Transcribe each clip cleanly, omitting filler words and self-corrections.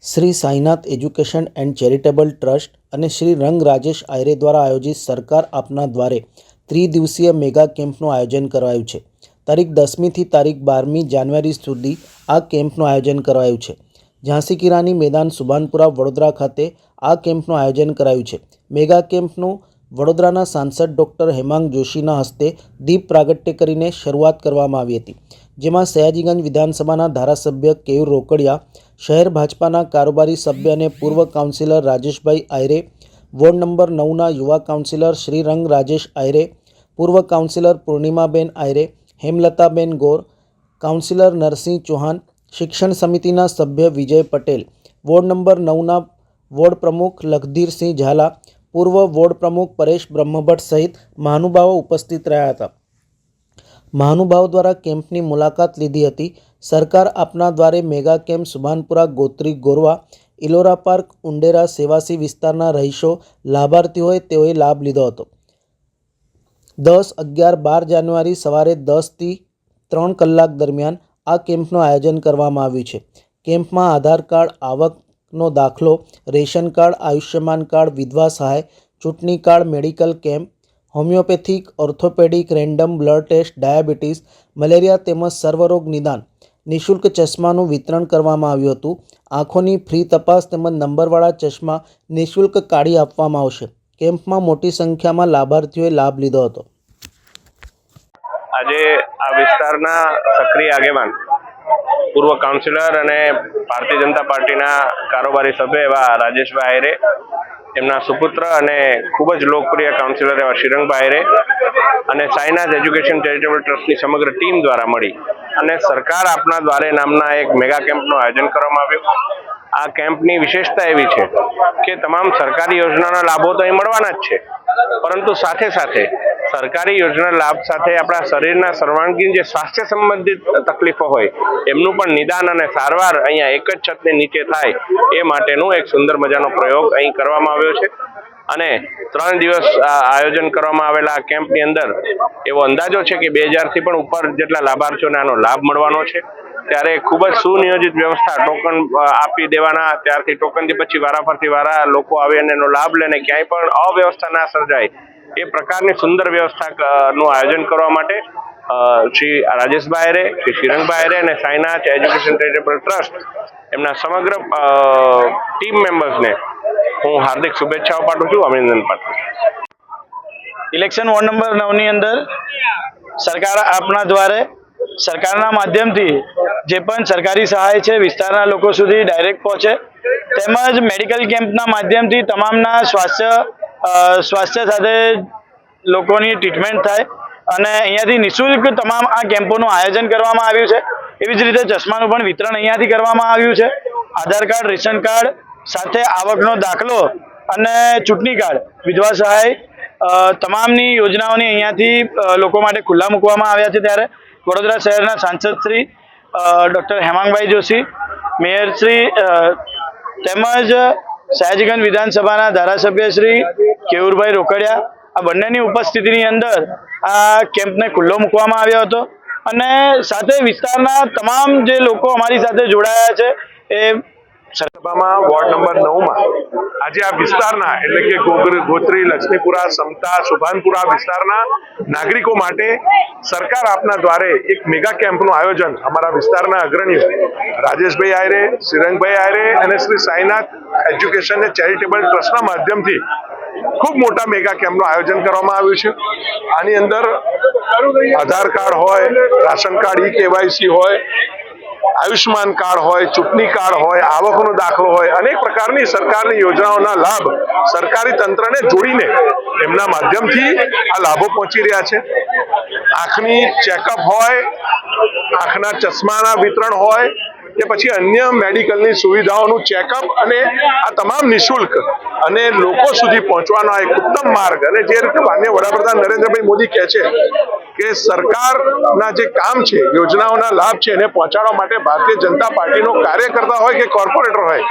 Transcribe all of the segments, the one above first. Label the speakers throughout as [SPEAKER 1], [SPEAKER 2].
[SPEAKER 1] Shri Sainath education and charitable trust અને શ્રી રંગ રાજેશ આયરે દ્વારા આયોજિત સરકાર આપના દ્વારે ત્રિદિવસીય મેગા કેમ્પનું આયોજન કરાયું છે। તારીખ 10મીથી તારીખ 12મી જાન્યુઆરી સુધી આ કેમ્પનું આયોજન કરાયું છે। ઝાંસી કી રાની મેદાન સુભાનપુરા વડોદરા ખાતે આ કેમ્પનું આયોજન કરાયું છે। મેગા કેમ્પનું વડોદરાના સાંસદ ડૉક્ટર હેમાંગ જોશીના હસ્તે દીપ પ્રાગટ્ય કરીને શરૂઆત કરવામાં આવી હતી, જેમાં સયાજીગંજ વિધાનસભાના ધારાસભ્ય કેયુર રોકડિયા, શહેર ભાજપાના કારોબારી સભ્ય અને પૂર્વ કાઉન્સિલર રાજેશભાઈ આયરે, વોર્ડ નંબર 9ના યુવા કાઉન્સિલર શ્રી રંગ રાજેશ આયરે, પૂર્વ કાઉન્સિલર પૂર્ણિમાબેન આયરે, હેમલતાબેન ગોર, કાઉન્સિલર નરસિંહ ચૌહાણ, શિક્ષણ સમિતિના સભ્ય Vijay Patel, ward number 9ના ward પ્રમુખ લખધીરસિંહ ઝાલા, પૂર્વ વોર્ડ પ્રમુખ પરેશ બ્રહ્મભટ્ટ સહિત મહાનુભાવો ઉપસ્થિત રહ્યા હતા। મહાનુભાવો દ્વારા કેમ્પની મુલાકાત લીધી હતી। સરકાર આપના દ્વારે mega camp Subhanpura, Gotri, Gorwa, Ellora park, Undera Sevasi વિસ્તારના રહીશો લાભાર્થીઓએ તેઓએ લાભ લીધો હતો। 10, 11, 12 જાન્યુઆરી સવારે 10થી 3 કલાક દરમિયાન આ કેમ્પનું આયોજન કરવામાં આવ્યું છે। કેમ્પમાં આધાર કાર્ડ, આવકનો દાખલો, રેશન કાર્ડ, આયુષ્યમાન કાર્ડ, વિધવા સહાય, ચૂંટણી card, medical camp, homeopathic, orthopaedic, random blood test, diabetes, malaria તેમજ સર્વરોગ નિદાન, નિઃશુલ્ક ચશ્માનું વિતરણ કરવામાં આવ્યું હતું। આંખોની ફ્રી તપાસ તેમજ નંબરવાળા ચશ્મા નિઃશુલ્ક કાઢી આપવામાં આવશે। કેમ્પમાં મોટી સંખ્યામાં લાભાર્થીઓએ લાભ લીધો હતો।
[SPEAKER 2] આજે આ વિસ્તારના સક્રિય આગેવાન પૂર્વ કાઉન્સિલર અને ભારતીય જનતા પાર્ટીના કારોબારી સભ્ય એવા રાજેશભાઈ આયરે, એમના સુપુત્ર અને ખૂબ જ લોકપ્રિય કાઉન્સિલર એવા શ્રીરંગભાઈ આયરે અને સાઈનાથ એજ્યુકેશન ચેરિટેબલ ટ્રસ્ટની સમગ્ર ટીમ દ્વારા મળી અને સરકાર આપના દ્વારે નામના એક મેગા કેમ્પનું આયોજન કરવામાં આવ્યું। આ કેમ્પની વિશેષતા એવી છે કે તમામ સરકારી યોજનાના લાભો તો અહીં મળવાના જ છે, પરંતુ સાથે સાથે સરકારી યોજના લાભ સાથે આપણા શરીરના સર્વાંગીણ જે સ્વાસ્થ્ય સંબંધિત તકલીફો હોય એમનું પણ નિદાન અને સારવાર અહીંયા એક જ છતની નીચે થાય એ માટેનું એક સુંદર મજાનો પ્રયોગ અહીં કરવામાં આવ્યો છે। અને 3 દિવસ આયોજન કરવામાં આવેલા આ કેમ્પની અંદર એવો અંદાજો છે કે 2000થી પણ ઉપર જેટલા લાભાર્થીઓને આનો લાભ મળવાનો છે। ત્યારે ખૂબ જ સુનિયોજિત વ્યવસ્થા, ટોકન આપી દેવાના, ત્યારથી ટોકનથી પછી વારાફરતી લોકો આવે અને એનો લાભ લે ને ક્યાંય પણ અવ્યવસ્થા ના સર્જાય એ પ્રકારની સુંદર વ્યવસ્થાનું આયોજન કરવા માટે શ્રી રાજેશભાઈ આયરે, શ્રી શ્રીરંગભાઈ આયરે અને સાઈનાથ એજ્યુકેશન ચેરિટેબલ ટ્રસ્ટ એમના સમગ્ર ટીમ મેમ્બર્સને હું હાર્દિક શુભેચ્છાઓ પાઠવું છું, અભિનંદન પાઠવું છું।
[SPEAKER 3] ઇલેક્શન વોર્ડ નંબર 9ની અંદર સરકાર આપના દ્વારે સરકારના માધ્યમથી જે પણ સરકારી સહાય છે વિસ્તારના લોકો સુધી ડાયરેક્ટ પહોંચે, તેમજ મેડિકલ કેમ્પના માધ્યમથી તમામના સ્વાસ્થ્ય સાથે લોકોની ટ્રીટમેન્ટ થાય અને અહીંયાથી નિઃશુલ્ક તમામ આ કેમ્પોનું આયોજન કરવામાં આવ્યું છે। એવી જ રીતે ચશ્માનું પણ વિતરણ અહીંયાથી કરવામાં આવ્યું છે। આધાર કાર્ડ, રેશન કાર્ડ સાથે આવકનો દાખલો અને ચૂંટણી કાર્ડ, વિધવા સહાય તમામની યોજનાઓની અહીંયાથી લોકો માટે ખુલ્લા મૂકવામાં આવ્યા છે। ત્યારે વડોદરા શહેરના સાંસદ શ્રી ડૉક્ટર હેમાંગભાઈ જોશી, મેયર શ્રી તેમજ સયાજીગંજ વિધાનસભાના ધારાસભ્ય શ્રી કેયુરભાઈ રોકડિયા, આ બંનેની ઉપસ્થિતિની અંદર આ કેમ્પને ખુલ્લો મૂકવામાં આવ્યો હતો અને સાથે વિસ્તારના તમામ જે લોકો અમારી સાથે જોડાયા છે એ
[SPEAKER 4] સભામાં વોર્ડ નંબર 9માં આજે આ વિસ્તારના એટલે કે ગોત્રી, લક્ષ્મીપુરા, સમતા, સુભાનપુરા વિસ્તારના નાગરિકો માટે સરકાર આપના દ્વારે એક મેગા કેમ્પનું આયોજન અમારા વિસ્તારના અગ્રણીઓ રાજેશભાઈ આયરે, શ્રીરંગભાઈ આયરે અને શ્રી સાઈનાથ એજ્યુકેશન અને ચેરિટેબલ ટ્રસ્ટના માધ્યમથી ખૂબ મોટા મેગા કેમ્પનું આયોજન કરવામાં આવ્યું છે। આની અંદર આધાર કાર્ડ હોય, રાશન કાર્ડ, KYC હોય, આયુષ્યમાન કાર્ડ હોય, ચૂંટણી કાર્ડ હોય, આવકનો દાખલો હોય, અનેક પ્રકારની સરકારની યોજનાઓના લાભ સરકારી તંત્રને જોડીને એમના માધ્યમથી આ લાભો પહોંચી રહ્યા છે। આંખની ચેકઅપ હોય, આંખના ચશ્માના વિતરણ હોય કે પછી અન્ય મેડિકલની સુવિધાઓનું ચેકઅપ અને આ તમામ નિઃશુલ્ક અને લોકો સુધી પહોંચવાનો એક ઉત્તમ માર્ગ અને જે રીતે માનનીય વડાપ્રધાન નરેન્દ્રભાઈ મોદી કહે છે કે સરકારના જે કામ છે, યોજનાઓના લાભ છે એને પહોંચાડવા માટે ભારતીય જનતા પાર્ટીનો કાર્યકર્તા હોય કે કોર્પોરેટર હોય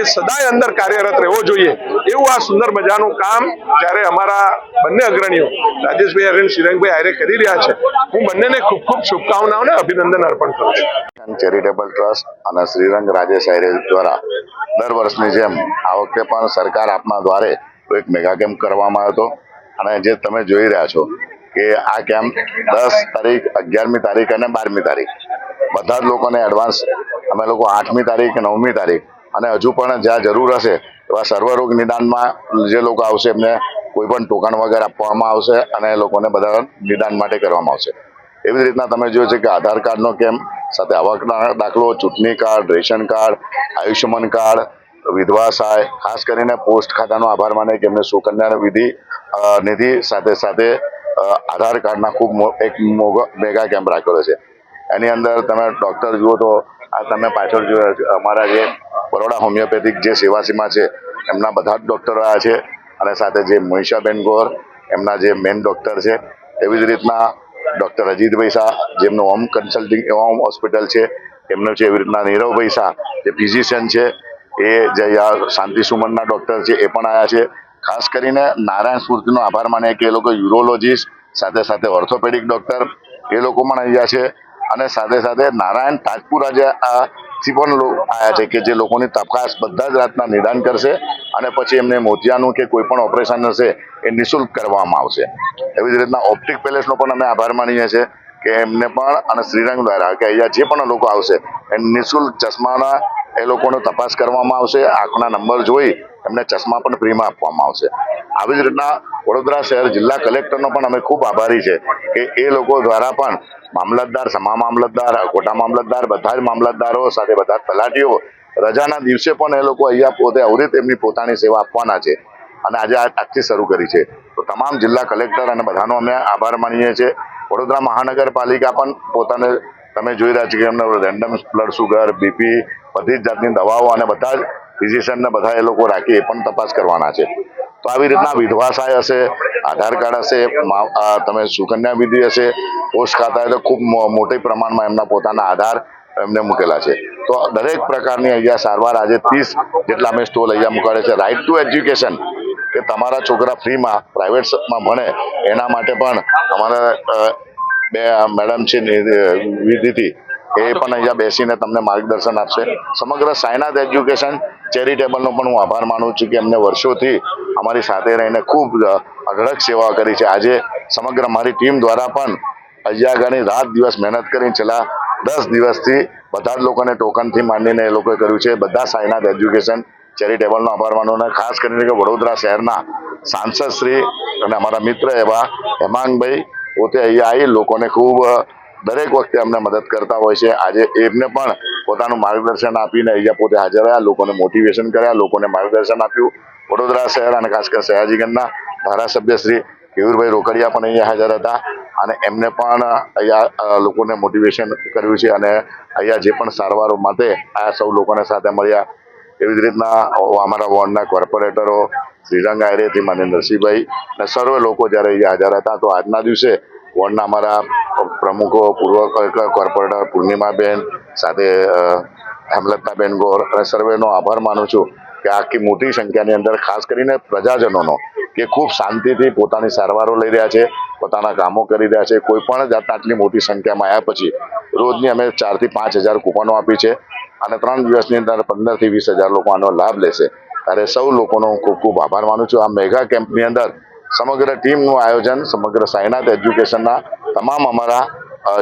[SPEAKER 4] એ સદાય અંદર કાર્યરત રહેવો જોઈએ, એવું આ સુંદર મજાનું કામ જ્યારે અમારા બંને અગ્રણીઓ રાજેશભાઈ આયરે અને શ્રીરંગભાઈ આયરે કરી રહ્યા છે, હું બંનેને ખૂબ ખૂબ શુભકામનાઓ અને અભિનંદન અર્પણ કરું છું।
[SPEAKER 5] ચેરિટેબલ ટ્રસ્ટ અને શ્રીરંગ રાજેશ આયરે દ્વારા દર વર્ષની જેમ આ વખતે પણ સરકાર આપના દ્વારે એક મેગા કેમ્પ કરવામાં આવ્યો હતો અને જે તમે જોઈ રહ્યા છો કે આ કેમ્પ 10 તારીખ, 11મી તારીખ અને 12મી તારીખ બધા જ લોકોને એડવાન્સ અમે લોકો 8મી તારીખ, 9મી તારીખ અને હજુ પણ જ્યાં જરૂર હશે એવા સર્વરોગ નિદાનમાં જે લોકો આવશે એમને કોઈ પણ ટોકન વગર આપવામાં આવશે અને એ લોકોને બધા નિદાન માટે કરવામાં આવશે. એવી જ રીતના તમે જોયું છે કે આધાર કાર્ડનો કેમ્પ સાથે આવકના દાખલો, ચૂંટણી card, ration card, Ayushman card, વિધવા સહાય, ખાસ કરીને પોસ્ટ ખાતાનો આભાર માને કે એમને સુકન્યા નિધિ સાથે સાથે આધાર કાર્ડના ખૂબ એક મેગા કેમ્પ રાખેલો છે. એની અંદર તમે ડૉક્ટર જુઓ તો આ તમે પાછળ જોયા છે અમારા જે બરોડા હોમિયોપેથિક જે સેવાસીમા છે એમના બધા જ ડૉક્ટરો આવ્યા છે અને સાથે જે મનીષાબેન ગોર એમના જે મેઇન ડૉક્ટર છે, એવી જ રીતના ડૉક્ટર અજીતભાઈ શાહ જેમનું હોમ કન્સલ્ટિંગ હોમ હોસ્પિટલ છે એમનું છે, એવી રીતના નીરવભાઈ શાહ જે ફિઝિશિયન છે એ જે શાંતિ સુમનના ડૉક્ટર છે એ પણ આવ્યા છે. ખાસ કરીને નારાયણ સ્ફૂર્તિનો આભાર માને કે એ લોકો યુરોલોજીસ્ટ સાથે સાથે ઓર્થોપેડિક ડૉક્ટર એ લોકો પણ અહીંયા છે અને સાથે સાથે નારાયણ તાજપુરા જે થી પણ આવ્યા છે કે જે લોકોની તપાસ બધા જ રાતના નિદાન કરશે અને પછી એમને મોતિયાનું કે કોઈ પણ ઓપરેશન હશે એ નિઃશુલ્ક કરવામાં આવશે. એવી જ રીતના ઓપ્ટિક પેલેસનો પણ અમે આભાર માનીએ છીએ કે એમને પણ અને શ્રીરંગ દ્વારા કે અહીંયા જે પણ લોકો આવશે એ નિઃશુલ્ક ચશ્માના એ લોકોનો તપાસ કરવામાં આવશે. આંખના નંબર જોઈ એમને ચશ્મા પણ ફ્રીમાં આપવામાં આવશે. આવી જ રીતના વડોદરા શહેર જિલ્લા કલેક્ટરનો પણ અમે ખૂબ આભારી છે કે એ લોકો દ્વારા પણ મામલતદાર, સમા મામલતદાર, કોટા મામલતદાર, બધા જ મામલતદારો સાથે બધા જ તલાટીઓ રજાના દિવસે પણ એ લોકો અહીંયા પોતે અવિરત એમની પોતાની સેવા આપવાના છે અને આજે આજથી શરૂ કરી છે. તો તમામ જિલ્લા કલેક્ટર અને બધાનો અમે આભાર માનીએ છીએ. વડોદરા મહાનગરપાલિકા પણ પોતાને તમે જોઈ રહ્યા છો કે એમને રેન્ડમ બ્લડ સુગર, બીપી બધી જ જાતની દવાઓ અને બધા જ ફિઝિશિયનને બધા એ લોકો રાખી એ પણ તપાસ કરવાના છે. તો આવી રીતના વિધવા સહાય હશે, આધાર કાર્ડ હશે, તમે સુકન્યા વિધિ હશે, પોસ્ટ ખાતા તો ખૂબ મોટી પ્રમાણમાં એમના પોતાના આધાર એમને મૂકેલા છે. તો દરેક પ્રકારની અહીંયા સારવાર આજે 30 જેટલા અમે સ્ટોલ અહીંયા મૂકાડે છે. રાઇટ ટુ એજ્યુકેશન કે તમારા છોકરા ફ્રીમાં પ્રાઇવેટમાં ભણે એના માટે પણ અમારા બે મેડમ છે વિધિથી એ પણ અહીંયા બેસીને તમને માર્ગદર્શન આપશે. સમગ્ર સાયનાથ એજ્યુકેશન ચેરિટેબલનો પણ હું આભાર માનું છું કે એમને વર્ષોથી અમારી સાથે રહીને ખૂબ અઢળક સેવા કરી છે. આજે સમગ્ર મારી ટીમ દ્વારા પણ અહીંયા આગળની રાત દિવસ મહેનત કરીને છેલ્લા 10 દિવસથી બધા જ લોકોને ટોકનથી માંડીને એ લોકોએ કર્યું છે. બધા સાયનાથ એજ્યુકેશન ચેરિટેબલનો આભાર માનું અને ખાસ કરીને કે વડોદરા શહેરના સાંસદ શ્રી અને અમારા મિત્ર એવા હેમાંગભાઈ પોતે અહીંયા આવી લોકોને ખૂબ દરેક વખતે અમને મદદ કરતા હોય છે. આજે એમને પણ પોતાનું માર્ગદર્શન આપીને અહીંયા પોતે હાજર રહ્યા, લોકોને મોટિવેશન કર્યા, લોકોને માર્ગદર્શન આપ્યું. વડોદરા શહેર અને ખાસ કરીને સયાજીગંજના ધારાસભ્ય શ્રી કેયુરભાઈ રોકડિયા પણ અહીંયા હાજર હતા અને એમને પણ અહીંયા લોકોને મોટિવેશન કર્યું છે અને અહીંયા જે પણ સારવારો માટે આ સૌ લોકોને સાથે મળ્યા. એવી જ રીતના અમારા વોર્ડના કોર્પોરેટરો શ્રીરંગ આયરેથી માન્ય નરસિંહભાઈ અને સર્વે લોકો જ્યારે અહીંયા હાજર હતા. તો આજના દિવસે વોર્ડના અમારા પ્રમુખો, પૂર્વ કોર્પોરેટર પૂર્ણિમાબેન સાથે હેમલતાબેન ગોર અને સર્વેનો આભાર માનું છું કે આખી મોટી સંખ્યાની અંદર ખાસ કરીને પ્રજાજનોનો કે ખૂબ શાંતિથી પોતાની સારવારો લઈ રહ્યા છે, પોતાના કામો કરી રહ્યા છે. કોઈ પણ જાતના આટલી મોટી સંખ્યામાં આવ્યા પછી રોજની અમે 4 થી 5 હજાર કૂપનો આપી છે અને 3 દિવસની અંદર 15 થી 20 હજાર લોકો આનો લાભ લેશે. ત્યારે સૌ લોકોનો હું ખૂબ ખૂબ આભાર માનું છું. આ મેગા કેમ્પની અંદર સમગ્ર ટીમનું આયોજન સમગ્ર સાયનાથ એજ્યુકેશનના તમામ અમારા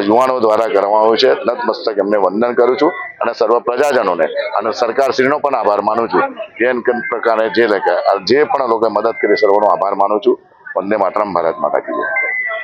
[SPEAKER 5] યુવાનો દ્વારા કરવામાં આવ્યું છે. નતમસ્તક એમને વંદન કરું છું અને સર્વ પ્રજાજનોને અને સરકારશ્રીનો પણ આભાર માનું છું. જે પ્રકારે જે પણ લોકોએ મદદ કરી સર્વનો આભાર માનું છું. વંદે માતરમ, ભારત માતા કી જય.